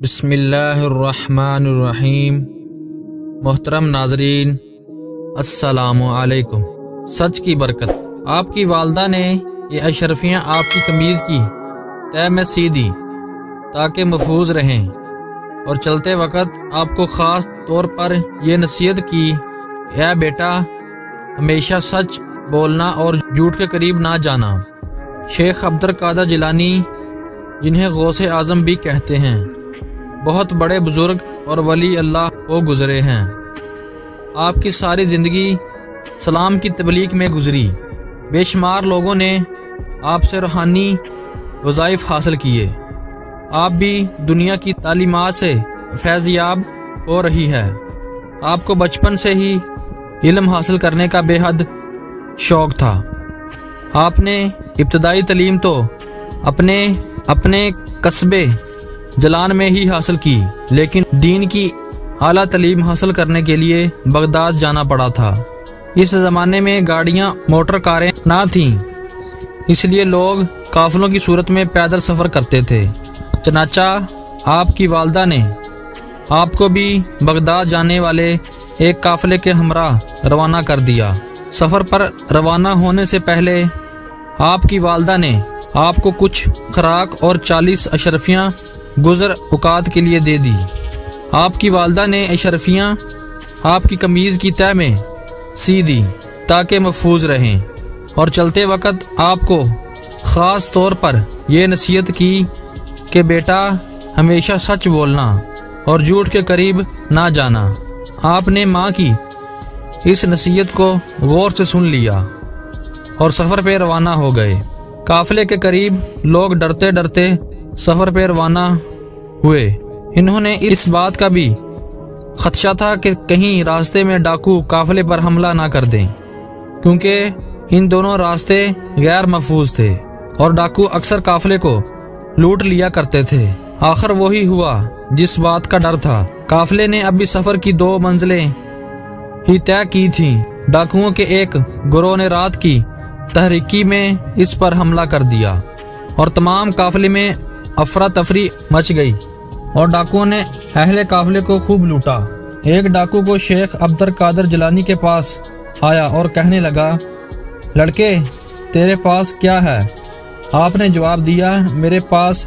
بسم اللہ الرحمن الرحیم۔ محترم ناظرین، السلام علیکم۔ سچ کی برکت، آپ کی والدہ نے یہ اشرفیاں آپ کی قمیض کی تہ میں سی دی تاکہ محفوظ رہیں، اور چلتے وقت آپ کو خاص طور پر یہ نصیحت کی کہ اے بیٹا، ہمیشہ سچ بولنا اور جھوٹ کے قریب نہ جانا۔ شیخ عبد القادر جیلانی، جنہیں غوث اعظم بھی کہتے ہیں، بہت بڑے بزرگ اور ولی اللہ ہو گزرے ہیں۔ آپ کی ساری زندگی سلام کی تبلیغ میں گزری۔ بے شمار لوگوں نے آپ سے روحانی وظائف حاصل کیے۔ آپ بھی دنیا کی تعلیمات سے فیض یاب ہو رہی ہے۔ آپ کو بچپن سے ہی علم حاصل کرنے کا بے حد شوق تھا۔ آپ نے ابتدائی تعلیم تو اپنے قصبے جلان میں ہی حاصل کی، لیکن دین کی اعلیٰ تعلیم حاصل کرنے کے لیے بغداد جانا پڑا تھا۔ اس زمانے میں گاڑیاں موٹر کاریں نہ تھیں، اس لیے لوگ قافلوں کی صورت میں پیدل سفر کرتے تھے۔ چنانچہ آپ کی والدہ نے آپ کو بھی بغداد جانے والے ایک قافلے کے ہمراہ روانہ کر دیا۔ سفر پر روانہ ہونے سے پہلے آپ کی والدہ نے آپ کو کچھ خوراک اور 40 اشرفیاں گزر اوقات کے لیے دے دی۔ آپ کی والدہ نے اشرفیاں آپ کی قمیض کی تہ میں سی دی تاکہ محفوظ رہیں، اور چلتے وقت آپ کو خاص طور پر یہ نصیحت کی کہ بیٹا، ہمیشہ سچ بولنا اور جھوٹ کے قریب نہ جانا۔ آپ نے ماں کی اس نصیحت کو غور سے سن لیا اور سفر پہ روانہ ہو گئے۔ قافلے کے قریب لوگ ڈرتے ڈرتے سفر پہ روانہ ہوئے۔ انہوں نے اس بات کا بھی خدشہ تھا کہ کہیں راستے میں ڈاکو قافلے پر حملہ نہ کر دیں، کیونکہ ان دونوں راستے غیر محفوظ تھے اور ڈاکو اکثر قافلے کو لوٹ لیا کرتے تھے۔ آخر وہی ہوا جس بات کا ڈر تھا۔ قافلے نے ابھی سفر کی 2 منزلیں ہی طے کی تھیں، ڈاکوؤں کے ایک گروہ نے رات کی تحریکی میں اس پر حملہ کر دیا اور تمام قافلے میں افراتفری مچ گئی، اور ڈاکوؤں نے اہل قافلے کو خوب لوٹا۔ ایک ڈاکو کو شیخ عبد القادر جیلانی کے پاس آیا اور کہنے لگا، لڑکے، تیرے پاس کیا ہے؟ آپ نے جواب دیا، میرے پاس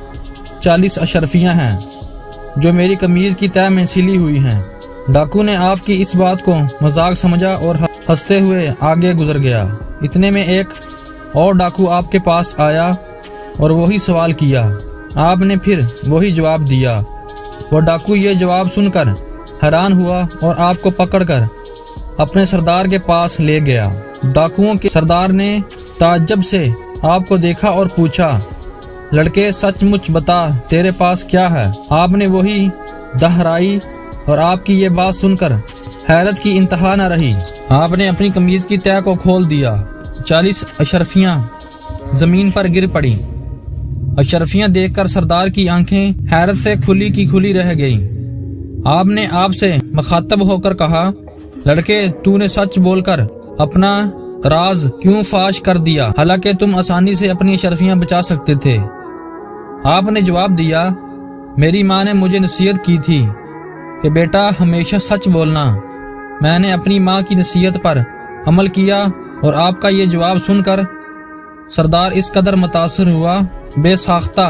40 اشرفیاں ہیں جو میری قمیض کی تہ میں سلی ہوئی ہیں۔ ڈاکو نے آپ کی اس بات کو مذاق سمجھا اور ہنستے ہوئے آگے گزر گیا۔ اتنے میں ایک اور ڈاکو آپ کے پاس آیا اور وہی سوال کیا۔ آپ نے پھر وہی جواب دیا۔ وہ ڈاکو یہ جواب سن کر حیران ہوا اور آپ کو پکڑ کر اپنے سردار کے پاس لے گیا۔ ڈاکوؤں کے سردار نے تعجب سے آپ کو دیکھا اور پوچھا، لڑکے، سچ مچ بتا، تیرے پاس کیا ہے؟ آپ نے وہی دہرائی، اور آپ کی یہ بات سن کر حیرت کی انتہا نہ رہی۔ آپ نے اپنی قمیض کی تہ کو کھول دیا۔ 40 اشرفیاں زمین پر گر پڑیں۔ اشرفیاں دیکھ کر سردار کی آنکھیں حیرت سے کھلی کی کھلی رہ گئیں۔ آپ نے آپ سے مخاطب ہو کر کہا، لڑکے، تو نے سچ بول کر اپنا راز کیوں فاش کر دیا، حالانکہ تم آسانی سے اپنی اشرفیاں بچا سکتے تھے؟ آپ نے جواب دیا، میری ماں نے مجھے نصیحت کی تھی کہ بیٹا، ہمیشہ سچ بولنا۔ میں نے اپنی ماں کی نصیحت پر عمل کیا، اور آپ کا یہ جواب سن کر سردار اس قدر متاثر ہوا، بے ساختہ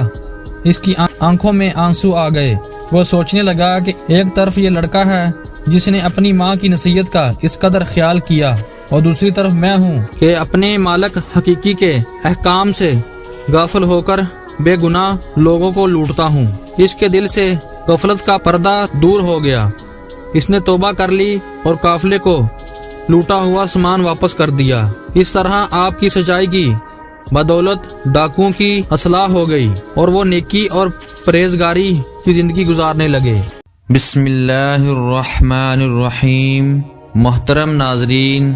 اس کی آنکھوں میں آنسو آ گئے۔ وہ سوچنے لگا کہ ایک طرف یہ لڑکا ہے جس نے اپنی ماں کی نصیحت کا اس قدر خیال کیا، اور دوسری طرف میں ہوں کہ اپنے مالک حقیقی کے احکام سے غافل ہو کر بے گناہ لوگوں کو لوٹتا ہوں۔ اس کے دل سے غفلت کا پردہ دور ہو گیا۔ اس نے توبہ کر لی اور قافلے کو لوٹا ہوا سامان واپس کر دیا۔ اس طرح آپ کی سچائی کی بدولت ڈاکوؤں کی اصلاح ہو گئی، اور وہ نیکی اور پرہیزگاری کی زندگی گزارنے لگے۔ بسم اللہ الرحمن الرحیم۔ محترم ناظرین،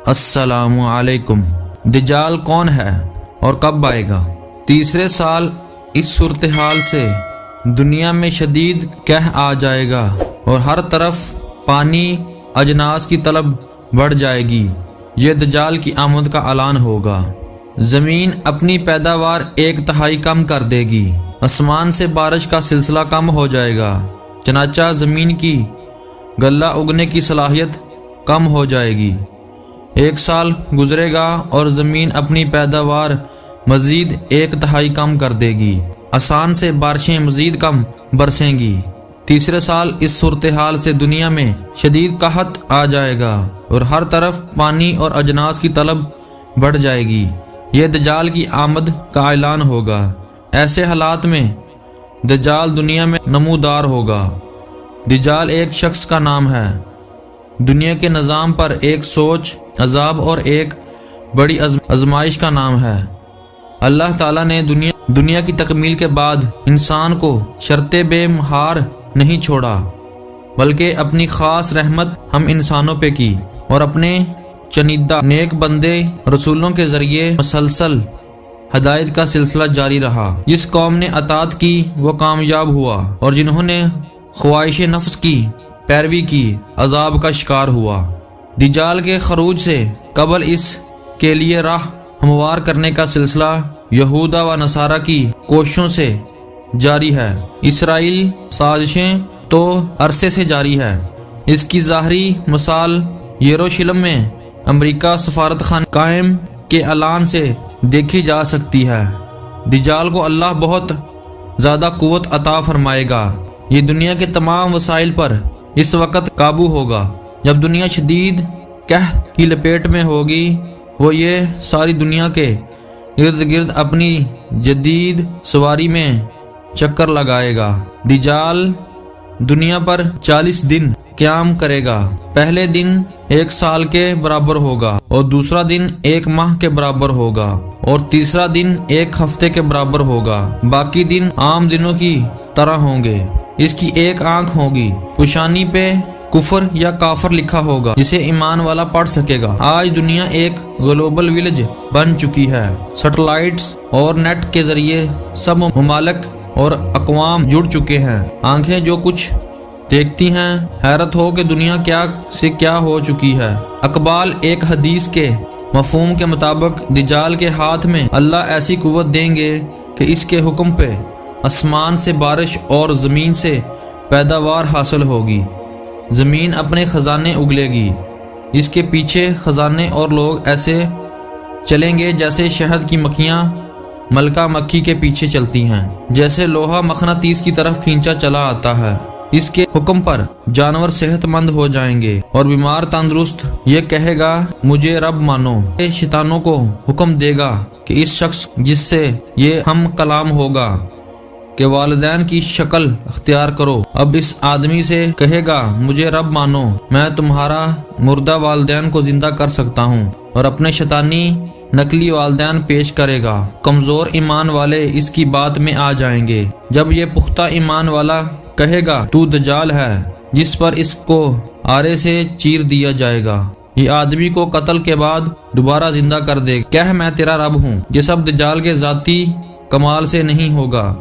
السلام علیکم۔ دجال کون ہے اور کب آئے گا؟ تیسرے سال اس صورتحال سے دنیا میں شدید قحط آ جائے گا، اور ہر طرف پانی، اجناس کی طلب بڑھ جائے گی۔ یہ دجال کی آمد کا اعلان ہوگا۔ زمین اپنی پیداوار 1/3 کم کر دے گی۔ آسمان سے بارش کا سلسلہ کم ہو جائے گا، چنانچہ زمین کی غلہ اگنے کی صلاحیت کم ہو جائے گی۔ 1 سال گزرے گا اور زمین اپنی پیداوار مزید 1/3 کم کر دے گی، آسمان سے بارشیں مزید کم برسیں گی۔ تیسرے سال اس صورتحال سے دنیا میں شدید قحط آ جائے گا اور ہر طرف پانی اور اجناس کی طلب بڑھ جائے گی۔ یہ دجال کی آمد کا اعلان ہوگا۔ ایسے حالات میں دجال دنیا میں نمودار ہوگا۔ دجال ایک شخص کا نام ہے، دنیا کے نظام پر ایک سوچ، عذاب اور ایک بڑی آزمائش کا نام ہے۔ اللہ تعالیٰ نے دنیا کی تکمیل کے بعد انسان کو شرط بے مہار نہیں چھوڑا، بلکہ اپنی خاص رحمت ہم انسانوں پہ کی اور اپنے چنیدہ نیک بندے رسولوں کے ذریعے مسلسل ہدایت کا سلسلہ جاری رہا۔ جس قوم نے اطاعت کی وہ کامیاب ہوا، اور جنہوں نے خواہش نفس کی پیروی کی عذاب کا شکار ہوا۔ دجال کے خروج سے قبل اس کے لیے راہ ہموار کرنے کا سلسلہ یہودا و نصارہ کی کوششوں سے جاری ہے۔ اسرائیل سازشیں تو عرصے سے جاری ہے۔ اس کی ظاہری مثال یروشلم میں امریکہ سفارت خانہ قائم کے اعلان سے دیکھی جا سکتی ہے۔ دجال کو اللہ بہت زیادہ قوت عطا فرمائے گا۔ یہ دنیا کے تمام وسائل پر اس وقت قابو ہوگا جب دنیا شدید قحط کی لپیٹ میں ہوگی۔ وہ یہ ساری دنیا کے ارد گرد اپنی جدید سواری میں چکر لگائے گا۔ دجال دنیا پر 40 دن قیام کرے گا۔ پہلے دن 1 سال کے برابر ہوگا، اور دوسرا دن 1 ماہ کے برابر ہوگا، اور تیسرا دن 1 ہفتے کے برابر ہوگا۔ باقی دن عام دنوں کی طرح ہوں گے۔ اس کی 1 آنکھ ہوگی، پیشانی پہ کفر یا کافر لکھا ہوگا جسے ایمان والا پڑھ سکے گا۔ آج دنیا ایک گلوبل ولیج بن چکی ہے۔ سیٹلائٹس اور نیٹ کے ذریعے سب ممالک اور اقوام جڑ چکے ہیں۔ آنکھیں جو کچھ دیکھتی ہیں، حیرت ہو کہ دنیا کیا سے کیا ہو چکی ہے۔ اقبال ایک حدیث کے مفہوم کے مطابق دجال کے ہاتھ میں اللہ ایسی قوت دیں گے کہ اس کے حکم پہ آسمان سے بارش اور زمین سے پیداوار حاصل ہوگی۔ زمین اپنے خزانے اگلے گی، اس کے پیچھے خزانے اور لوگ ایسے چلیں گے جیسے شہد کی مکھیاں ملکہ مکھی کے پیچھے چلتی ہیں، جیسے لوہا مقناطیس کی طرف کھینچا چلا آتا ہے۔ اس کے حکم پر جانور صحت مند ہو جائیں گے اور بیمار تندرست۔ یہ کہے گا مجھے رب مانو۔ یہ شیطانوں کو حکم دے گا کہ اس شخص جس سے یہ ہم کلام ہوگا کہ والدین کی شکل اختیار کرو، اب اس آدمی سے کہے گا مجھے رب مانو، میں تمہارا مردہ والدین کو زندہ کر سکتا ہوں، اور اپنے شیطانی نقلی والدین پیش کرے گا۔ کمزور ایمان والے اس کی بات میں آ جائیں گے۔ جب یہ پختہ ایمان والا کہے گا تو دجال ہے، جس پر اس کو آرے سے چیر دیا جائے گا، یہ آدمی کو قتل کے بعد دوبارہ زندہ کر دے گا، کہ میں تیرا رب ہوں۔ یہ سب دجال کے ذاتی کمال سے نہیں ہوگا،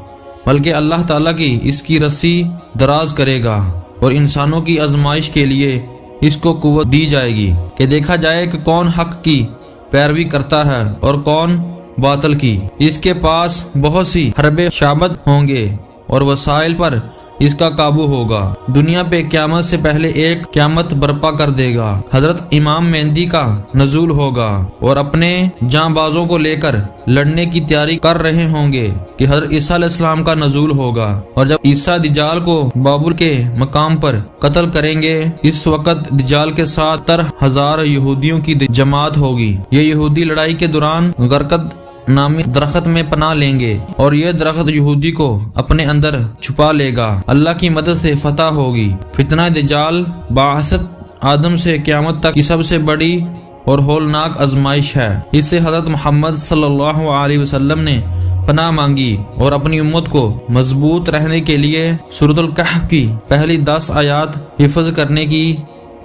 بلکہ اللہ تعالیٰ کی اس کی رسی دراز کرے گا، اور انسانوں کی آزمائش کے لیے اس کو قوت دی جائے گی کہ دیکھا جائے کہ کون حق کی پیروی کرتا ہے اور کون باطل کی۔ اس کے پاس بہت سی حرب شعبت ہوں گے اور وسائل پر اس کا قابو ہوگا۔ دنیا پہ قیامت سے پہلے ایک قیامت برپا کر دے گا۔ حضرت امام مہدی کا نزول ہوگا اور اپنے جاں بازوں کو لے کر لڑنے کی تیاری کر رہے ہوں گے کہ حضرت عیسیٰ علیہ السلام کا نزول ہوگا، اور جب عیسیٰ دجال کو بابل کے مقام پر قتل کریں گے، اس وقت دجال کے 70,000 یہودیوں کی جماعت ہوگی۔ یہ یہودی لڑائی کے دوران غرقد نامی درخت میں پناہ لیں گے، اور یہ درخت یہودی کو اپنے اندر چھپا لے گا۔ اللہ کی مدد سے فتح ہوگی۔ فتنہ دجال بعثت آدم سے قیامت تک کی سب سے بڑی اور ہولناک آزمائش ہے۔ اس سے حضرت محمد صلی اللہ علیہ وسلم نے پناہ مانگی اور اپنی امت کو مضبوط رہنے کے لیے سورۃ الکہف کی پہلی 10 آیات حفظ کرنے کی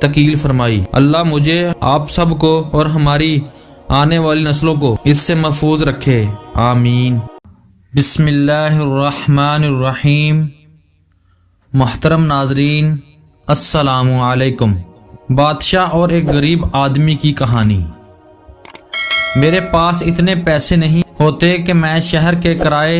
تکیل فرمائی۔ اللہ مجھے، آپ سب کو اور ہماری آنے والی نسلوں کو اس سے محفوظ رکھے، آمین۔ بسم اللہ الرحمن الرحیم۔ محترم ناظرین، السلام علیکم۔ بادشاہ اور ایک غریب آدمی کی کہانی۔ میرے پاس اتنے پیسے نہیں ہوتے کہ میں شہر کے کرائے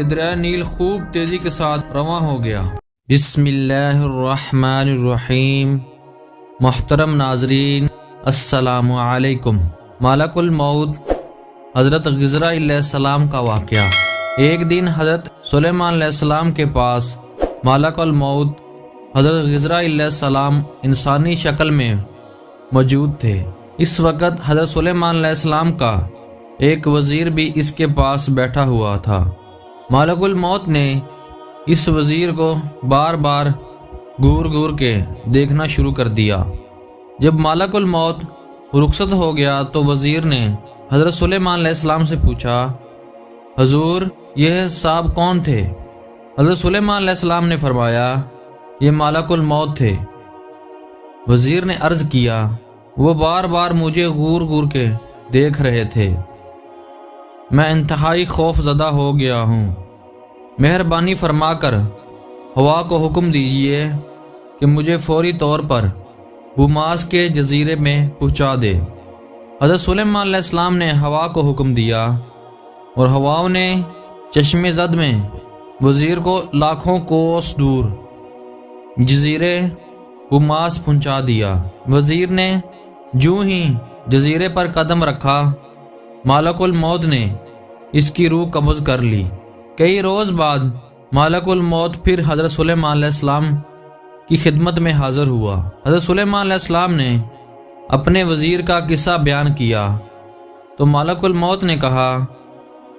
کہ دریائے نیل خوب تیزی کے ساتھ رواں ہو گیا۔ بسم اللہ الرحمن الرحیم۔ محترم ناظرین، السلام علیکم۔ ملک الموت حضرت خضر علیہ السلام کا واقعہ۔ ایک دن حضرت سلیمان علیہ السلام کے پاس ملک الموت حضرت خضر علیہ السلام انسانی شکل میں موجود تھے۔ اس وقت حضرت سلیمان علیہ السلام کا ایک وزیر بھی اس کے پاس بیٹھا ہوا تھا۔ ملک الموت نے اس وزیر کو بار بار گور کے دیکھنا شروع کر دیا۔ جب ملک الموت رخصت ہو گیا تو وزیر نے حضرت سلیمان علیہ السلام سے پوچھا، حضور یہ صاحب کون تھے؟ حضرت سلیمان علیہ السلام نے فرمایا، یہ ملک الموت تھے۔ وزیر نے عرض کیا، وہ بار بار مجھے گور کے دیکھ رہے تھے، میں انتہائی خوف زدہ ہو گیا ہوں، مہربانی فرما کر ہوا کو حکم دیجیے کہ مجھے فوری طور پر بوماس کے جزیرے میں پہنچا دے۔ حضرت سلیمان علیہ السلام نے ہوا کو حکم دیا اور ہواؤں نے چشم زد میں وزیر کو لاکھوں کوس دور جزیرے بوماس پہنچا دیا۔ وزیر نے جو ہی جزیرے پر قدم رکھا، ملک الموت نے اس کی روح قبض کر لی۔ کئی روز بعد ملک الموت پھر حضرت سلیمان علیہ السلام کی خدمت میں حاضر ہوا۔ حضرت سلیمان علیہ السلام نے اپنے وزیر کا قصہ بیان کیا تو ملک الموت نے کہا،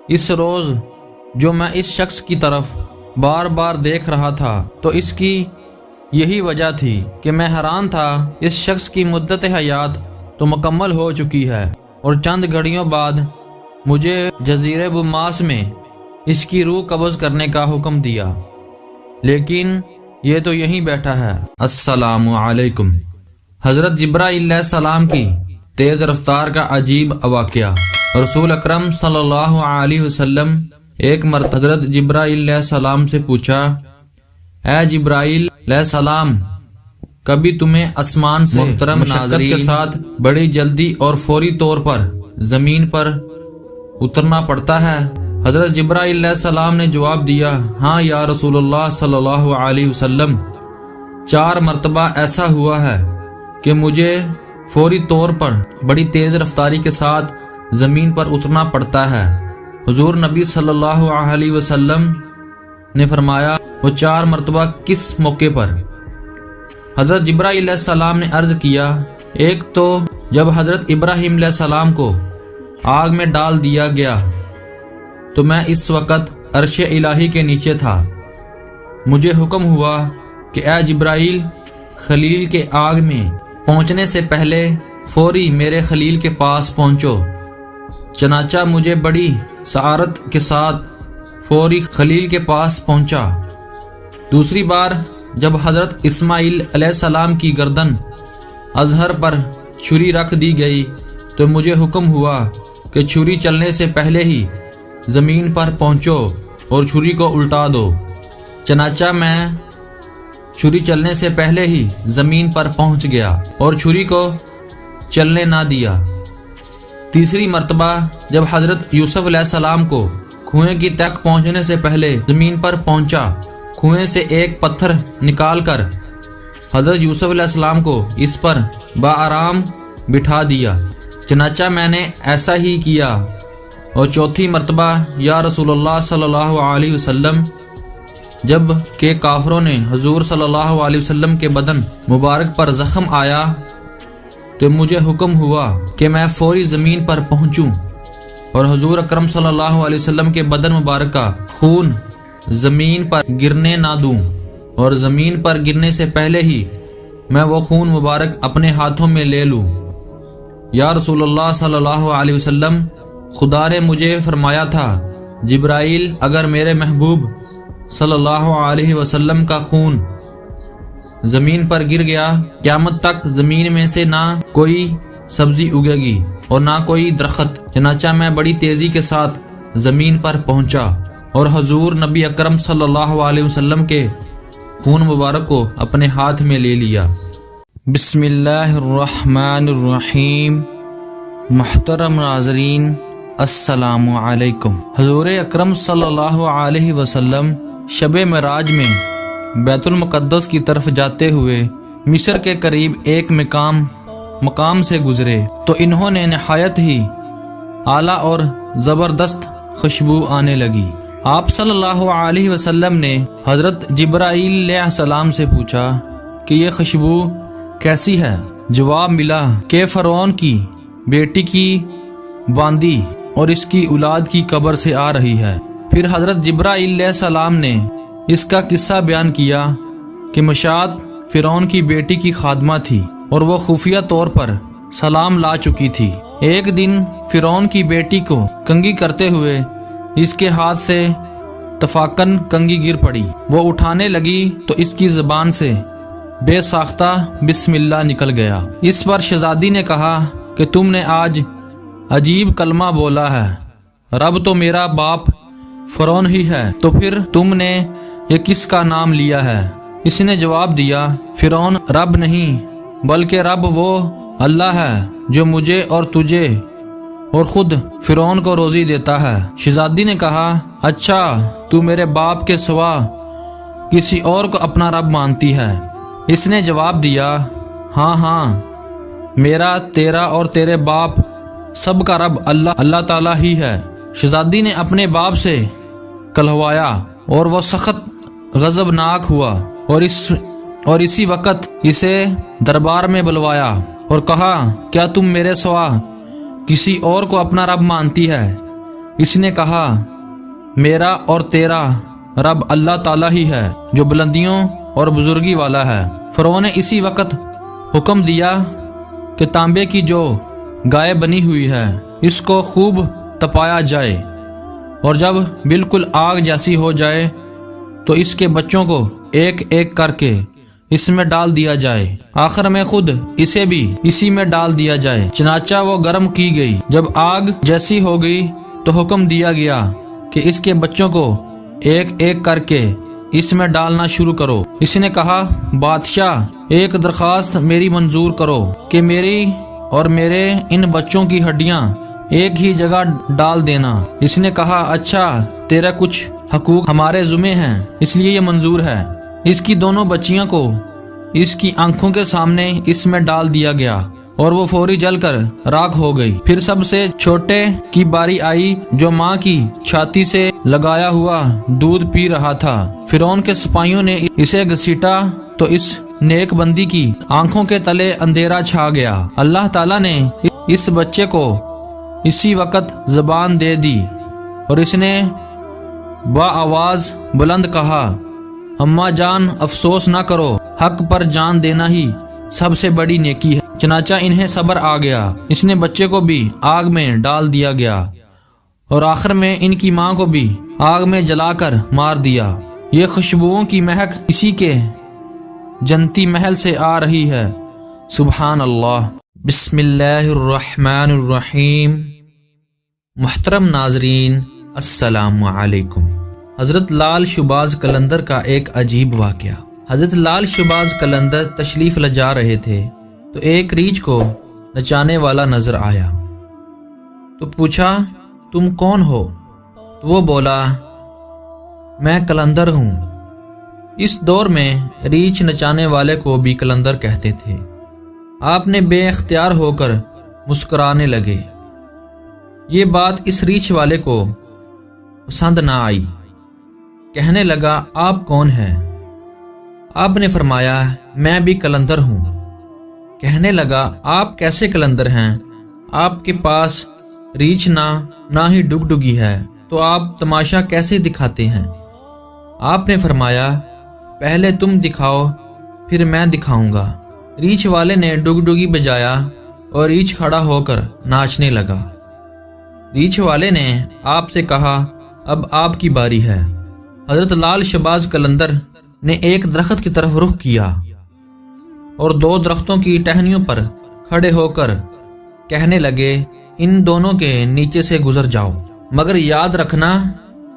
اس روز جو میں اس شخص کی طرف بار بار دیکھ رہا تھا تو اس کی یہی وجہ تھی کہ میں حیران تھا، اس شخص کی مدت حیات تو مکمل ہو چکی ہے اور چند گھڑیوں بعد مجھے جزیرے بوماس میں اس کی روح قبض کرنے کا حکم دیا، لیکن یہ تو یہیں بیٹھا ہے۔ السلام علیکم۔ حضرت جبرائیل علیہ السلام کی تیز رفتار کا عجیب واقعہ۔ رسول اکرم صلی اللہ علیہ وسلم ایک مرتبہ حضرت جبرائیل علیہ السلام سے پوچھا، اے جبرائیل علیہ السلام، کبھی تمہیں آسمان سے مشقت کے ساتھ بڑی جلدی اور فوری طور پر زمین پر اترنا پڑتا ہے؟ حضرت جبرائیل علیہ السلام نے جواب دیا، ہاں یا رسول اللہ صلی اللہ علیہ وسلم، 4 مرتبہ ایسا ہوا ہے کہ مجھے فوری طور پر بڑی تیز رفتاری کے ساتھ زمین پر اترنا پڑتا ہے۔ حضور نبی صلی اللہ علیہ وسلم نے فرمایا، وہ 4 مرتبہ کس موقع پر؟ حضرت جبرائیل علیہ السلام نے عرض کیا، ایک تو جب حضرت ابراہیم علیہ السلام کو آگ میں ڈال دیا گیا تو میں اس وقت عرش الہی کے نیچے تھا، مجھے حکم ہوا کہ اے جبرائیل، خلیل کے آگ میں پہنچنے سے پہلے فوری میرے خلیل کے پاس پہنچو۔ چنانچہ مجھے بڑی سعادت کے ساتھ فوری خلیل کے پاس پہنچا۔ دوسری بار جب حضرت اسماعیل علیہ السلام کی گردن ازہر پر چھری رکھ دی گئی تو مجھے حکم ہوا کہ چھری چلنے سے پہلے ہی زمین پر پہنچو اور چھری کو الٹا دو۔ چنانچہ میں چھری چلنے سے پہلے ہی زمین پر پہنچ گیا اور چھری کو چلنے نہ دیا۔ تیسری مرتبہ جب حضرت یوسف علیہ السلام کو کنویں کی تک پہنچنے سے پہلے زمین پر پہنچا، کنویں سے ایک پتھر نکال کر حضرت یوسف علیہ السلام کو اس پر بآرام بٹھا دیا۔ چنانچہ میں نے ایسا ہی کیا۔ اور چوتھی مرتبہ یا رسول اللہ صلی اللہ علیہ وسلم، جب کہ کافروں نے حضور صلی اللہ علیہ وسلم کے بدن مبارک پر زخم آیا تو مجھے حکم ہوا کہ میں فوری زمین پر پہنچوں اور حضور اکرم صلی اللہ علیہ وسلم کے بدن مبارک کا خون زمین پر گرنے نہ دوں، اور زمین پر گرنے سے پہلے ہی میں وہ خون مبارک اپنے ہاتھوں میں لے لوں۔ یا رسول اللہ صلی اللہ علیہ وسلم، خدا نے مجھے فرمایا تھا، جبرائیل، اگر میرے محبوب صلی اللہ علیہ وسلم کا خون زمین پر گر گیا، قیامت تک زمین میں سے نہ کوئی سبزی اگے گی اور نہ کوئی درخت۔ چنانچہ میں بڑی تیزی کے ساتھ زمین پر پہنچا اور حضور نبی اکرم صلی اللہ علیہ وسلم کے خون مبارک کو اپنے ہاتھ میں لے لیا۔ بسم اللہ الرحمن الرحیم۔ محترم ناظرین، السلام علیکم۔ حضور اکرم صلی اللہ علیہ وسلم شب معراج میں بیت المقدس کی طرف جاتے ہوئے مصر کے قریب ایک مقام سے گزرے تو انہوں نے نہایت ہی اعلیٰ اور زبردست خوشبو آنے لگی۔ آپ صلی اللہ علیہ وسلم نے حضرت جبرائیل علیہ السلام سے پوچھا کہ یہ خوشبو کیسی ہے؟ جواب ملا کہ فرعون کی بیٹی کی باندی اور اس کی اولاد کی قبر سے آ رہی ہے۔ پھر حضرت جبرائیل علیہ السلام نے اس کا قصہ بیان کیا کہ مشاط فرعون کی بیٹی کی خادمہ تھی اور وہ خفیہ طور پر سلام لا چکی تھی۔ ایک دن فرعون کی بیٹی کو کنگھی کرتے ہوئے اس کے ہاتھ سے تفاقن کنگھی گر پڑی۔ وہ اٹھانے لگی تو اس کی زبان سے بے ساختہ بسم اللہ نکل گیا۔ اس پر شہزادی نے کہا کہ تم نے آج عجیب کلمہ بولا ہے، رب تو میرا باپ فرعون ہی ہے، تو پھر تم نے یہ کس کا نام لیا ہے؟ اس نے جواب دیا، فرعون رب نہیں بلکہ رب وہ اللہ ہے جو مجھے اور تجھے اور خود فرعون کو روزی دیتا ہے۔ شہزادی نے کہا، اچھا تو میرے باپ کے سوا کسی اور کو اپنا رب مانتی ہے؟ اس نے جواب دیا، ہاں میرا، تیرا اور تیرے باپ سب کا رب اللہ تعالیٰ ہی ہے۔ شہزادی نے اپنے باپ سے کلھوایا اور وہ سخت غضبناک ہوا اور اسی وقت اسے دربار میں بلوایا اور کہا، کیا تم میرے سوا کسی اور کو اپنا رب مانتی ہے؟ اس نے کہا، میرا اور تیرا رب اللہ تعالیٰ ہی ہے جو بلندیوں اور بزرگی والا ہے۔ فرعون نے اسی وقت حکم دیا کہ تانبے کی جو گائے بنی ہوئی ہے اس کو خوب تپایا جائے اور جب بالکل آگ جیسی ہو جائے تو اس کے بچوں کو ایک ایک کر کے اس میں ڈال دیا جائے، آخر میں خود اسے بھی اسی میں ڈال دیا جائے۔ چنانچہ وہ گرم کی گئی۔ جب آگ جیسی ہو گئی تو حکم دیا گیا کہ اس کے بچوں کو ایک ایک کر کے اس میں ڈالنا شروع کرو۔ اس نے کہا، بادشاہ ایک درخواست میری منظور کرو کہ میری اور میرے ان بچوں کی ہڈیاں ایک ہی جگہ ڈال دینا۔ اس نے کہا، اچھا تیرا کچھ حقوق ہمارے ذمہ ہیں اس لیے یہ منظور ہے۔ اس کی دونوں بچیاں کو اس کی آنکھوں کے سامنے اس میں ڈال دیا گیا اور وہ فوری جل کر راکھ ہو گئی۔ پھر سب سے چھوٹے کی باری آئی جو ماں کی چھاتی سے لگایا ہوا دودھ پی رہا تھا۔ فرعون کے سپاہیوں نے اسے گھسیٹا تو اس نیک بندی کی آنکھوں کے تلے اندھیرا چھا گیا۔ اللہ تعالیٰ نے اس بچے کو اسی وقت زبان دے دی اور اس نے با آواز بلند کہا، اماں جان افسوس نہ کرو، حق پر جان دینا ہی سب سے بڑی نیکی ہے۔ چنانچہ انہیں صبر آ گیا۔ اس نے بچے کو بھی آگ میں ڈال دیا گیا اور آخر میں ان کی ماں کو بھی آگ میں جلا کر مار دیا۔ یہ خوشبوؤں کی مہک اسی کے جنتی محل سے آ رہی ہے۔ سبحان اللہ۔ بسم اللہ الرحمن الرحیم۔ محترم ناظرین، السلام علیکم۔ حضرت لال شہباز قلندر کا ایک عجیب واقعہ۔ حضرت لال شہباز قلندر تشریف لجا رہے تھے تو ایک ریچھ کو نچانے والا نظر آیا تو پوچھا، تم کون ہو؟ تو وہ بولا، میں قلندر ہوں۔ اس دور میں ریچھ نچانے والے کو بھی قلندر کہتے تھے۔ آپ نے بے اختیار ہو کر مسکرانے لگے۔ یہ بات اس ریچھ والے کو پسند نہ آئی۔ کہنے لگا، آپ کون ہیں؟ آپ نے فرمایا، میں بھی قلندر ہوں۔ کہنے لگا، آپ کیسے قلندر ہیں؟ آپ کے پاس ریچھ نہ ہی ڈگڈگی ہے تو آپ تماشا کیسے دکھاتے ہیں؟ آپ نے فرمایا، پہلے تم دکھاؤ پھر میں دکھاؤں گا۔ ریچھ والے نے ڈگڈگی بجایا اور ریچھ کھڑا ہو کر ناچنے لگا۔ ریچھ والے نے آپ سے کہا، اب آپ کی باری ہے۔ حضرت لال شہباز قلندر نے ایک درخت کی طرف رخ کیا اور دو درختوں کی ٹہنیوں پر کھڑے ہو کر کہنے لگے، ان دونوں کے نیچے سے گزر جاؤ، مگر یاد رکھنا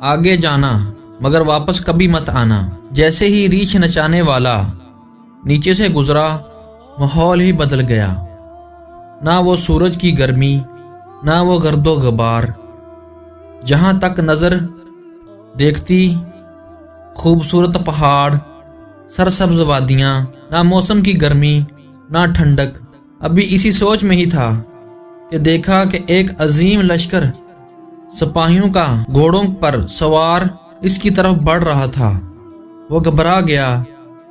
آگے جانا مگر واپس کبھی مت آنا۔ جیسے ہی ریچھ نچانے والا نیچے سے گزرا، ماحول ہی بدل گیا۔ نہ وہ سورج کی گرمی، نہ وہ گرد و غبار، جہاں تک نظر دیکھتی خوبصورت پہاڑ، سرسبز وادیاں، نہ موسم کی گرمی نہ ٹھنڈک۔ ابھی اسی سوچ میں ہی تھا کہ دیکھا کہ ایک عظیم لشکر سپاہیوں کا گھوڑوں پر سوار اس کی طرف بڑھ رہا تھا۔ وہ گھبرا گیا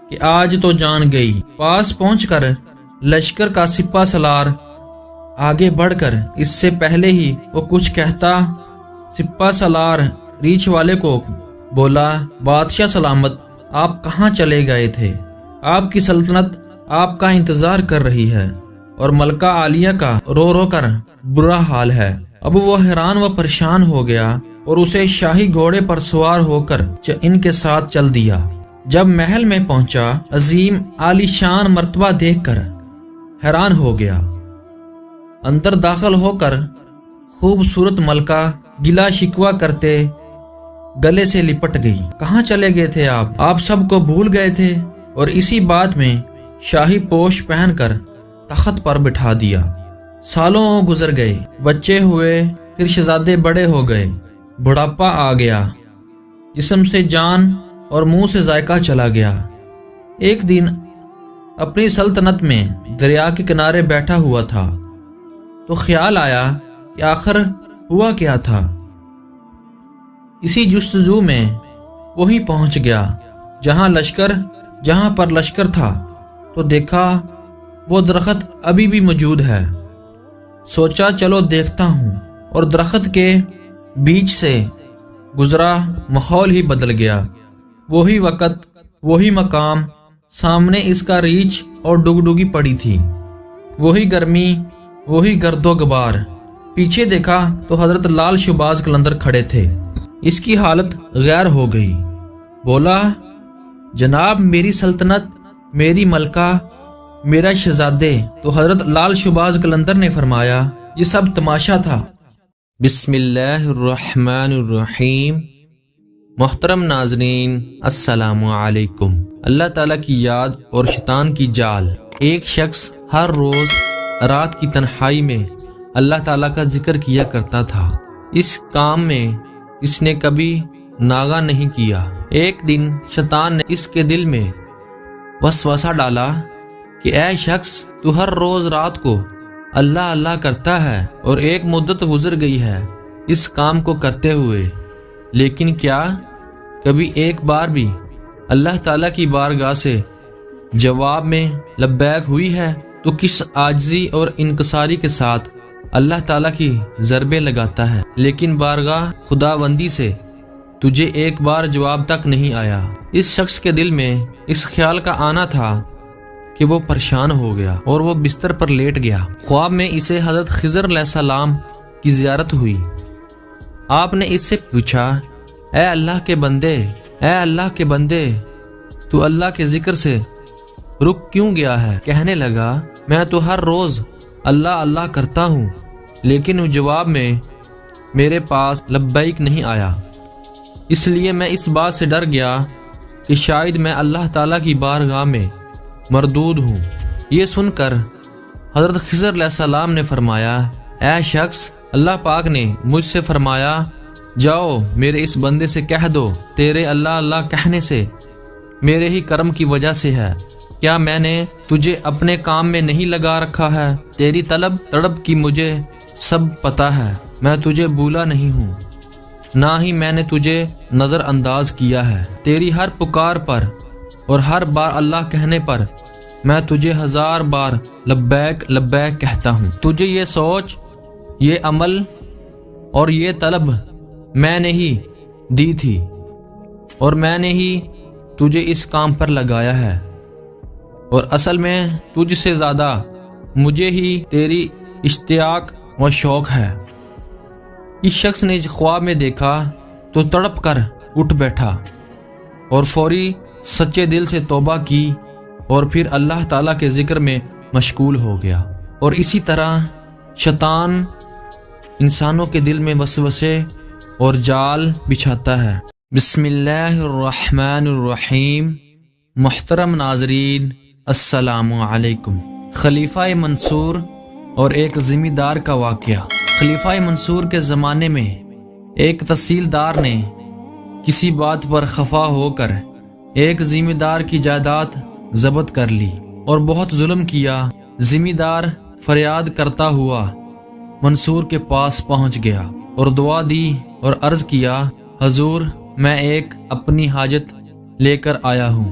کہ آج تو جان گئی۔ پاس پہنچ کر لشکر کا سپہ سالار آگے بڑھ کر اس سے پہلے ہی وہ کچھ کہتا، سپہ سالار ریچھ والے کو بولا، بادشاہ سلامت، آپ کہاں چلے گئے تھے؟ آپ کی سلطنت آپ کا انتظار کر رہی ہے اور ملکہ عالیہ کا رو رو کر برا حال ہے۔ اب وہ حیران و پریشان ہو گیا اور اسے شاہی گھوڑے پر سوار ہو کر ان کے ساتھ چل دیا۔ جب محل میں پہنچا، عظیم عالی شان مرتبہ دیکھ کر حیران ہو گیا۔ اندر داخل ہو کر خوبصورت ملکہ گلا شکوہ کرتے گلے سے لپٹ گئی۔ کہاں چلے گئے تھے آپ سب کو بھول گئے تھے، اور اسی بات میں شاہی پوش پہن کر تخت پر بٹھا دیا۔ سالوں گزر گئے، بچے ہوئے، پھر شہزادے بڑے ہو گئے، بڑھاپا آ گیا، جسم سے جان اور منہ سے ذائقہ چلا گیا۔ ایک دن اپنی سلطنت میں دریا کے کنارے بیٹھا ہوا تھا تو خیال آیا کہ آخر ہوا کیا تھا۔ اسی جستجو میں وہی پہنچ گیا جہاں پر لشکر تھا، تو دیکھا وہ درخت ابھی بھی موجود ہے۔ سوچا چلو دیکھتا ہوں، اور درخت کے بیچ سے گزرا، ماحول ہی بدل گیا۔ وہی وقت، وہی مقام، سامنے اس کا ریچھ اور ڈگڈگی پڑی تھی، وہی گرمی، وہی گرد و غبار۔ پیچھے دیکھا تو حضرت لال شہباز قلندر کھڑے تھے۔ اس کی حالت غیر ہو گئی۔ بولا، جناب میری سلطنت، میری ملکہ، میرا شہزادے۔ تو حضرت لال شہباز قلندر نے فرمایا، یہ سب تماشا تھا۔ بسم اللہ الرحمن الرحیم۔ محترم ناظرین، السلام علیکم۔ اللہ تعالیٰ کی یاد اور شیطان کی جال۔ ایک شخص ہر روز رات کی تنہائی میں اللہ تعالیٰ کا ذکر کیا کرتا تھا۔ اس کام میں اس نے کبھی ناغہ نہیں کیا۔ ایک دن شیطان نے اس کے دل میں وسوسہ ڈالا کہ اے شخص، تو ہر روز رات کو اللہ اللہ کرتا ہے اور ایک مدت گزر گئی ہے اس کام کو کرتے ہوئے، لیکن کیا کبھی ایک بار بھی اللہ تعالیٰ کی بارگاہ سے جواب میں لبیک ہوئی ہے؟ تو کس عاجزی اور انکساری کے ساتھ اللہ تعالیٰ کی ضربیں لگاتا ہے، لیکن بارگاہ خداوندی سے تجھے ایک بار جواب تک نہیں آیا۔ اس شخص کے دل میں اس خیال کا آنا تھا کہ وہ پریشان ہو گیا اور وہ بستر پر لیٹ گیا۔ خواب میں اسے حضرت خضر علیہ السلام کی زیارت ہوئی۔ آپ نے اس سے پوچھا، اے اللہ کے بندے، اے اللہ کے بندے، تو اللہ کے ذکر سے رک کیوں گیا ہے؟ کہنے لگا، میں تو ہر روز اللہ اللہ کرتا ہوں، لیکن جواب میں میرے پاس لبیک نہیں آیا، اس لیے میں اس بات سے ڈر گیا کہ شاید میں اللہ تعالیٰ کی بارگاہ میں مردود ہوں۔ یہ سن کر حضرت خضر علیہ السلام نے فرمایا، اے شخص، اللہ پاک نے مجھ سے فرمایا، جاؤ میرے اس بندے سے کہہ دو، تیرے اللہ اللہ کہنے سے میرے ہی کرم کی وجہ سے ہے۔ کیا میں نے تجھے اپنے کام میں نہیں لگا رکھا ہے؟ تیری طلب تڑپ کی مجھے سب پتہ ہے، میں تجھے بھولا نہیں ہوں، نہ ہی میں نے تجھے نظر انداز کیا ہے۔ تیری ہر پکار پر اور ہر بار اللہ کہنے پر میں تجھے ہزار بار لبیک لبیک کہتا ہوں۔ تجھے یہ سوچ، یہ عمل اور یہ طلب میں نے ہی دی تھی، اور میں نے ہی تجھے اس کام پر لگایا ہے، اور اصل میں تجھ سے زیادہ مجھے ہی تیری اشتیاق و شوق ہے۔ اس شخص نے خواب میں دیکھا تو تڑپ کر اٹھ بیٹھا اور فوری سچے دل سے توبہ کی، اور پھر اللہ تعالیٰ کے ذکر میں مشغول ہو گیا۔ اور اسی طرح شیطان انسانوں کے دل میں وسوسے اور جال بچھاتا ہے۔ بسم اللہ الرحمن الرحیم۔ محترم ناظرین، السلام علیکم۔ خلیفہ منصور اور ایک ذمہ دار کا واقعہ۔ خلیفہ منصور کے زمانے میں ایک تحصیلدار نے کسی بات پر خفا ہو کر ایک ذمہ دار کی جائیداد ضبط کر لی اور بہت ظلم کیا۔ ذمہ دار فریاد کرتا ہوا منصور کے پاس پہنچ گیا اور دعا دی اور عرض کیا، حضور میں ایک اپنی حاجت لے کر آیا ہوں،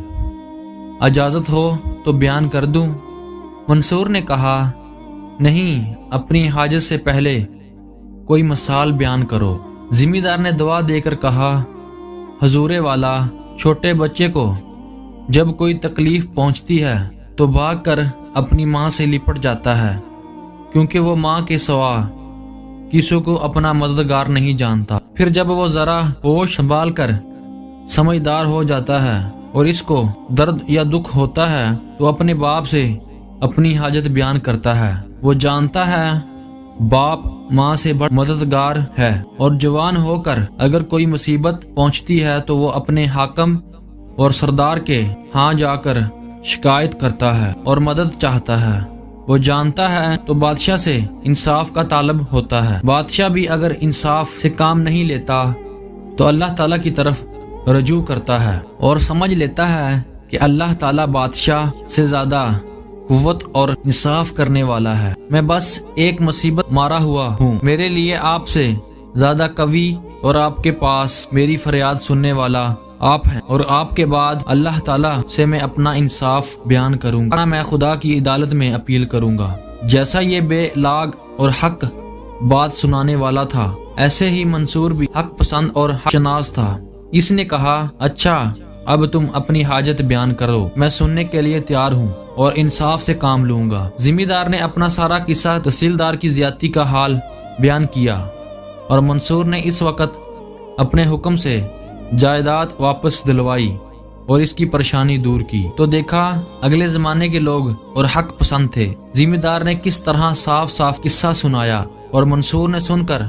اجازت ہو تو بیان کر دوں؟ منصور نے کہا، نہیں، اپنی حاجت سے پہلے کوئی مثال بیان کرو۔ ذمہ دار نے دعا دے کر کہا، حضور والا، چھوٹے بچے کو جب کوئی تکلیف پہنچتی ہے تو بھاگ کر اپنی ماں سے لپٹ جاتا ہے، کیونکہ وہ ماں کے سوا کسی کو اپنا مددگار نہیں جانتا۔ پھر جب وہ ذرا ہوش سنبھال کر سمجھدار ہو جاتا ہے اور اس کو درد یا دکھ ہوتا ہے تو اپنے باپ سے اپنی حاجت بیان کرتا ہے۔ وہ جانتا ہے باپ ماں سے بڑا مددگار ہے، اور جوان ہو کر اگر کوئی مصیبت پہنچتی ہے تو وہ اپنے حاکم اور سردار کے ہاں جا کر شکایت کرتا ہے اور مدد چاہتا ہے۔ وہ جانتا ہے تو بادشاہ سے انصاف کا طالب ہوتا ہے۔ بادشاہ بھی اگر انصاف سے کام نہیں لیتا تو اللہ تعالیٰ کی طرف رجوع کرتا ہے اور سمجھ لیتا ہے کہ اللہ تعالیٰ بادشاہ سے زیادہ قوت اور انصاف کرنے والا ہے۔ میں بس ایک مصیبت مارا ہوا ہوں، میرے لیے آپ سے زیادہ قوی اور آپ کے پاس میری فریاد سننے والا آپ ہیں، اور آپ کے بعد اللہ تعالیٰ سے میں اپنا انصاف بیان کروں گا، میں خدا کی عدالت میں اپیل کروں گا۔ جیسا یہ بے لاگ اور حق بات سنانے والا تھا، ایسے ہی منصور بھی حق پسند اور حق شناس تھا۔ اس نے کہا، اچھا اب تم اپنی حاجت بیان کرو، میں سننے کے لیے تیار ہوں اور انصاف سے کام لوں گا۔ ذمہ دار نے اپنا سارا قصہ تحصیلدار کی زیادتی کا حال بیان کیا، اور منصور نے اس وقت اپنے حکم سے جائیداد واپس دلوائی اور اس کی پریشانی دور کی۔ تو دیکھا اگلے زمانے کے لوگ اور حق پسند تھے۔ ذمہ دار نے کس طرح صاف صاف قصہ سنایا اور منصور نے سن کر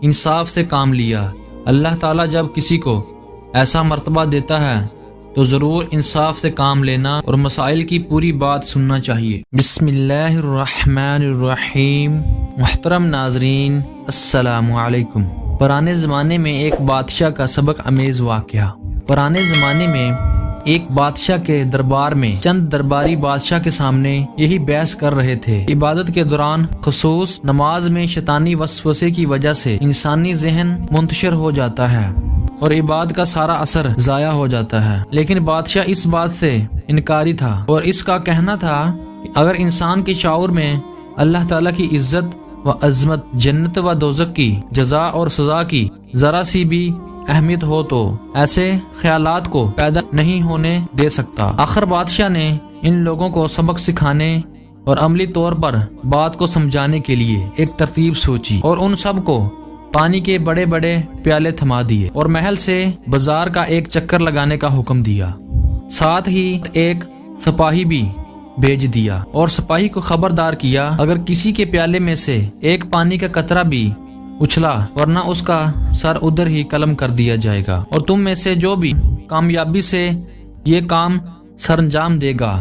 انصاف سے کام لیا۔ اللہ تعالیٰ جب کسی کو ایسا مرتبہ دیتا ہے تو ضرور انصاف سے کام لینا اور مسائل کی پوری بات سننا چاہیے۔ بسم اللہ الرحمن الرحیم۔ محترم ناظرین، السلام علیکم۔ پرانے زمانے میں ایک بادشاہ کا سبق امیز واقعہ۔ پرانے زمانے میں ایک بادشاہ کے دربار میں چند درباری بادشاہ کے سامنے یہی بحث کر رہے تھے۔ عبادت کے دوران خصوص نماز میں شیطانی وسوسے کی وجہ سے انسانی ذہن منتشر ہو جاتا ہے اور عبادت کا سارا اثر ضائع ہو جاتا ہے، لیکن بادشاہ اس بات سے انکاری تھا اور اس کا کہنا تھا کہ اگر انسان کے شعور میں اللہ تعالیٰ کی عزت و عظمت، جنت و دوزخ کی جزا اور سزا کی ذرا سی بھی اہمیت ہو تو ایسے خیالات کو پیدا نہیں ہونے دے سکتا۔ آخر بادشاہ نے ان لوگوں کو سبق سکھانے اور عملی طور پر بات کو سمجھانے کے لیے ایک ترتیب سوچی اور ان سب کو پانی کے بڑے بڑے پیالے تھما دیے اور محل سے بازار کا ایک چکر لگانے کا حکم دیا۔ ساتھ ہی ایک سپاہی بھی بھیج دیا اور سپاہی کو خبردار کیا، اگر کسی کے پیالے میں سے ایک پانی کا قطرہ بھی اچھلا ورنہ اس کا سر ادھر ہی قلم کر دیا جائے گا، اور تم میں سے جو بھی کامیابی سے یہ کام سر انجام دے گا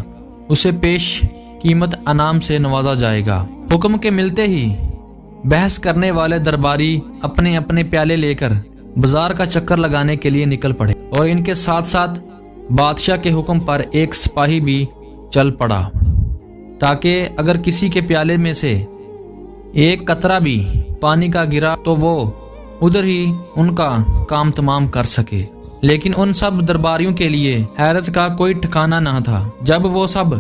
اسے پیش قیمت انعام سے نوازا جائے گا۔ حکم کے ملتے ہی بحث کرنے والے درباری اپنے اپنے پیالے لے کر بازار کا چکر لگانے کے لیے نکل پڑے، اور ان کے ساتھ ساتھ بادشاہ کے حکم پر ایک سپاہی بھی چل پڑا، تاکہ اگر کسی کے پیالے میں سے ایک قطرہ بھی پانی کا گرا تو وہ ادھر ہی ان کا کام تمام کر سکے۔ لیکن ان سب درباریوں کے لیے حیرت کا کوئی ٹھکانہ نہ تھا۔ جب وہ سب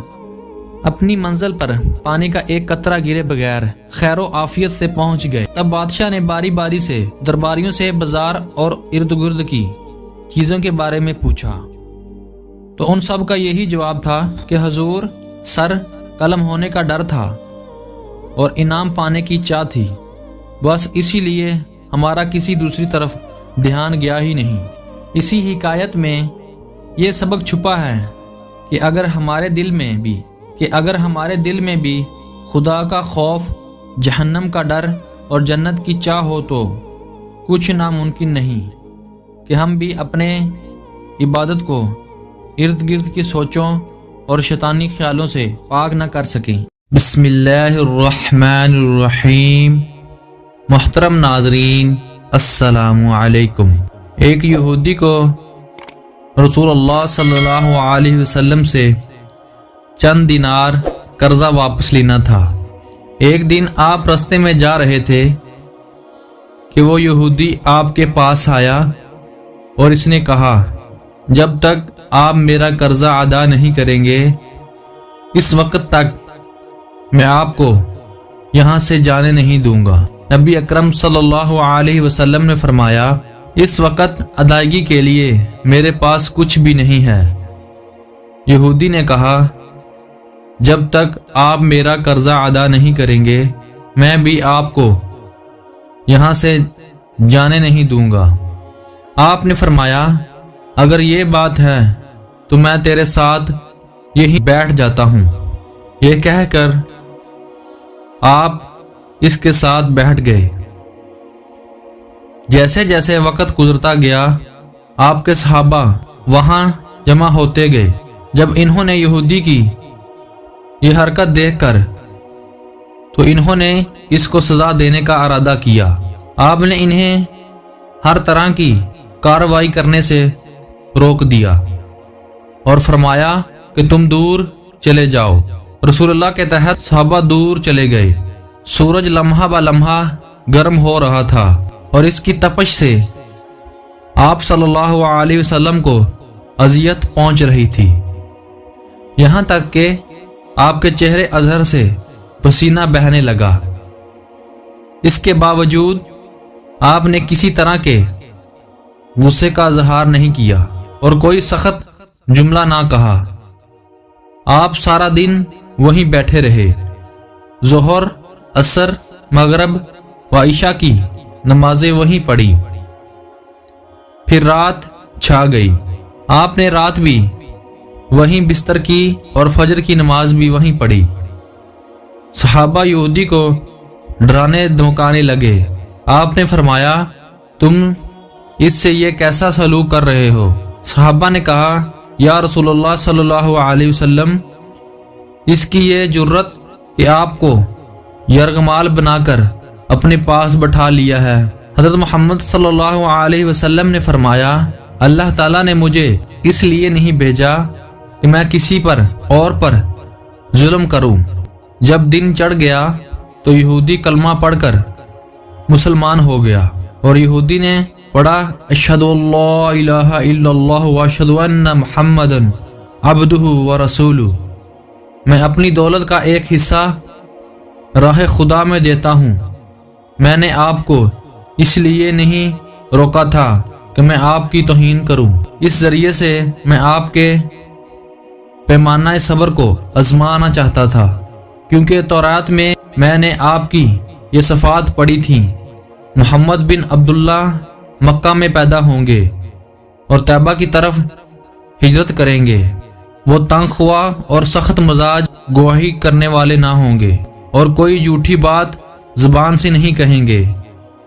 اپنی منزل پر پانی کا ایک قطرہ گرے بغیر خیر و عافیت سے پہنچ گئے، تب بادشاہ نے باری باری سے درباریوں سے بازار اور ارد گرد کی چیزوں کے بارے میں پوچھا، تو ان سب کا یہی جواب تھا کہ حضور، سر قلم ہونے کا ڈر تھا اور انعام پانے کی چاہ تھی، بس اسی لیے ہمارا کسی دوسری طرف دھیان گیا ہی نہیں۔ اسی حکایت میں یہ سبق چھپا ہے کہ اگر ہمارے دل میں بھی خدا کا خوف، جہنم کا ڈر اور جنت کی چاہ ہو تو کچھ ناممکن نہیں کہ ہم بھی اپنے عبادت کو ارد گرد کی سوچوں اور شیطانی خیالوں سے پاک نہ کر سکیں۔ بسم اللہ الرحمن الرحیم۔ محترم ناظرین، السلام علیکم۔ ایک یہودی کو رسول اللہ صلی اللہ علیہ وسلم سے چند دینار قرضہ واپس لینا تھا۔ ایک دن آپ رستے میں جا رہے تھے کہ وہ یہودی آپ کے پاس آیا اور اس نے کہا، جب تک آپ میرا قرضہ ادا نہیں کریں گے اس وقت تک میں آپ کو یہاں سے جانے نہیں دوں گا۔ نبی اکرم صلی اللہ علیہ وسلم نے فرمایا، اس وقت ادائیگی کے لیے میرے پاس کچھ بھی نہیں ہے۔ یہودی نے کہا، جب تک آپ میرا قرضہ ادا نہیں کریں گے میں بھی آپ کو یہاں سے جانے نہیں دوں گا۔ آپ نے فرمایا، اگر یہ بات ہے تو میں تیرے ساتھ یہیں بیٹھ جاتا ہوں۔ یہ کہہ کر آپ اس کے ساتھ بیٹھ گئے۔ جیسے جیسے وقت گزرتا گیا آپ کے صحابہ وہاں جمع ہوتے گئے۔ جب انہوں نے یہودی کی یہ حرکت دیکھ کر تو انہوں نے اس کو سزا دینے کا ارادہ کیا۔ آپ نے انہیں ہر طرح کی کارروائی کرنے سے روک دیا اور فرمایا کہ تم دور چلے جاؤ۔ رسول اللہ کے تحت صحابہ دور چلے گئے۔ سورج لمحہ با لمحہ گرم ہو رہا تھا اور اس کی تپش سے آپ صلی اللہ علیہ وسلم کو اذیت پہنچ رہی تھی، یہاں تک کہ آپ کے چہرے ازہر سے پسینہ بہنے لگا۔ اس کے باوجود آپ نے کسی طرح کے غصے کا اظہار نہیں کیا اور کوئی سخت جملہ نہ کہا۔ آپ سارا دن وہیں بیٹھے رہے۔ ظہر، عصر، مغرب و عشاء کی نمازیں وہیں پڑھی۔ پھر رات چھا گئی۔ آپ نے رات بھی وہیں بستر کی اور فجر کی نماز بھی وہیں پڑھی۔ صحابہ یہودی کو ڈرانے دھمکانے لگے۔ آپ نے فرمایا، تم اس سے یہ کیسا سلوک کر رہے ہو؟ صحابہ نے کہا، یا رسول اللہ صلی اللہ علیہ وسلم، اس کی یہ جرت کہ آپ کو یرغمال بنا کر اپنے پاس بٹھا لیا ہے۔ حضرت محمد صلی اللہ علیہ وسلم نے فرمایا، اللہ تعالیٰ نے مجھے اس لیے نہیں بھیجا کہ میں کسی پر اور پر ظلم کروں۔ جب دن چڑھ گیا تو یہودی کلمہ پڑھ کر مسلمان ہو گیا اور یہودی نے پڑھا، اشہد اللہ الہ الا اللہ واشہد ان محمد عبدہ ورسولہ، میں اپنی دولت کا ایک حصہ راہ خدا میں دیتا ہوں۔ میں نے آپ کو اس لیے نہیں روکا تھا کہ میں آپ کی توہین کروں، اس ذریعے سے میں آپ کے پیمانہ صبر کو آزمانا چاہتا تھا، کیونکہ تورات میں نے آپ کی یہ صفات پڑھی تھی، محمد بن عبداللہ مکہ میں پیدا ہوں گے اور طیبہ کی طرف ہجرت کریں گے۔ وہ تنگ خواہ اور سخت مزاج گواہی کرنے والے نہ ہوں گے اور کوئی جھوٹی بات زبان سے نہیں کہیں گے۔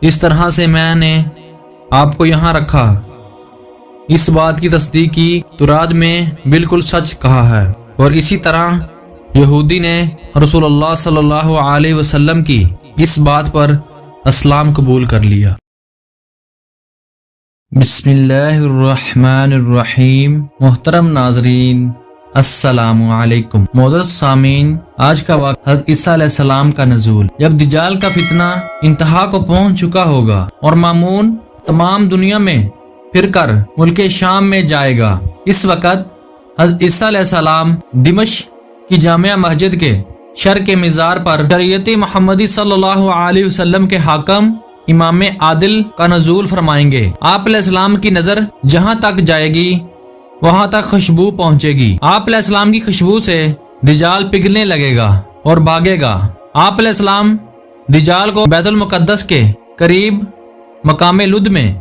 اس طرح سے میں نے آپ کو یہاں رکھا، اس بات کی تصدیق کی تورات میں بالکل سچ کہا ہے۔ اور اسی طرح یہودی نے رسول اللہ صلی اللہ علیہ وسلم کی اس بات پر اسلام قبول کر لیا۔ بسم اللہ الرحمن الرحیم۔ محترم ناظرین، السلام علیکم۔ معزز سامعین، آج کا وقت حضرت عیسیٰ علیہ السلام کا نزول، جب دجال کا فتنہ انتہا کو پہنچ چکا ہوگا اور مامون تمام دنیا میں پھر کر ملک شام میں جائے گا۔ اس وقت حضرت عیسیٰ علیہ السلام دمشق کی جامع مسجد کے شرق مزار پر شریعت محمدی صلی اللہ علیہ وسلم کے حاکم امام عادل کا نزول فرمائیں گے۔ آپ علیہ السلام کی نظر جہاں تک جائے گی وہاں تک خوشبو پہنچے گی۔ آپ علیہ السلام کی خوشبو سے دجال پگھلنے لگے گا اور بھاگے گا۔ آپ علیہ السلام دجال کو بیت المقدس کے قریب مقام لد میں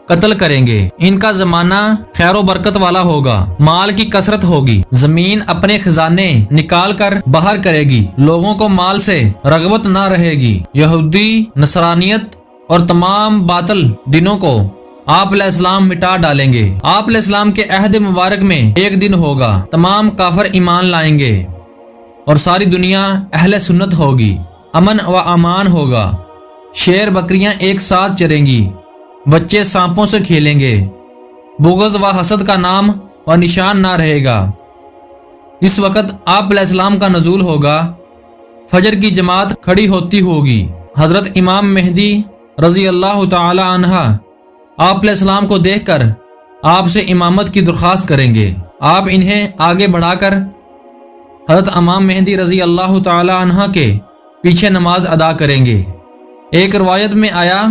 قتل کریں گے۔ ان کا زمانہ خیر و برکت والا ہوگا، مال کی کثرت ہوگی، زمین اپنے خزانے نکال کر باہر کرے گی، لوگوں کو مال سے رغبت نہ رہے گی۔ یہودی، نصرانیت اور تمام باطل دینوں کو آپ علیہ السلام مٹا ڈالیں گے۔ آپ علیہ السلام کے عہد مبارک میں ایک دن ہوگا، تمام کافر ایمان لائیں گے اور ساری دنیا اہل سنت ہوگی، امن و امان ہوگا، شیر بکریاں ایک ساتھ چریں گی، بچے سانپوں سے کھیلیں گے، بغض و حسد کا نام و نشان نہ رہے گا۔ جس وقت آپ علیہ السلام کا نزول ہوگا، فجر کی جماعت کھڑی ہوتی ہوگی۔ حضرت امام مہدی رضی اللہ تعالی عنہ آپ علیہ السلام کو دیکھ کر آپ سے امامت کی درخواست کریں گے۔ آپ انہیں آگے بڑھا کر حضرت امام مہدی رضی اللہ تعالی عنہ کے پیچھے نماز ادا کریں گے۔ ایک روایت میں آیا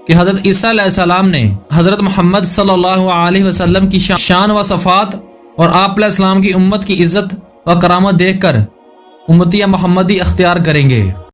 کہ حضرت عیسیٰ علیہ السلام نے حضرت محمد صلی اللہ علیہ وسلم کی شان و صفات اور آپ علیہ السلام کی امت کی عزت و کرامت دیکھ کر امتی محمدی اختیار کریں گے۔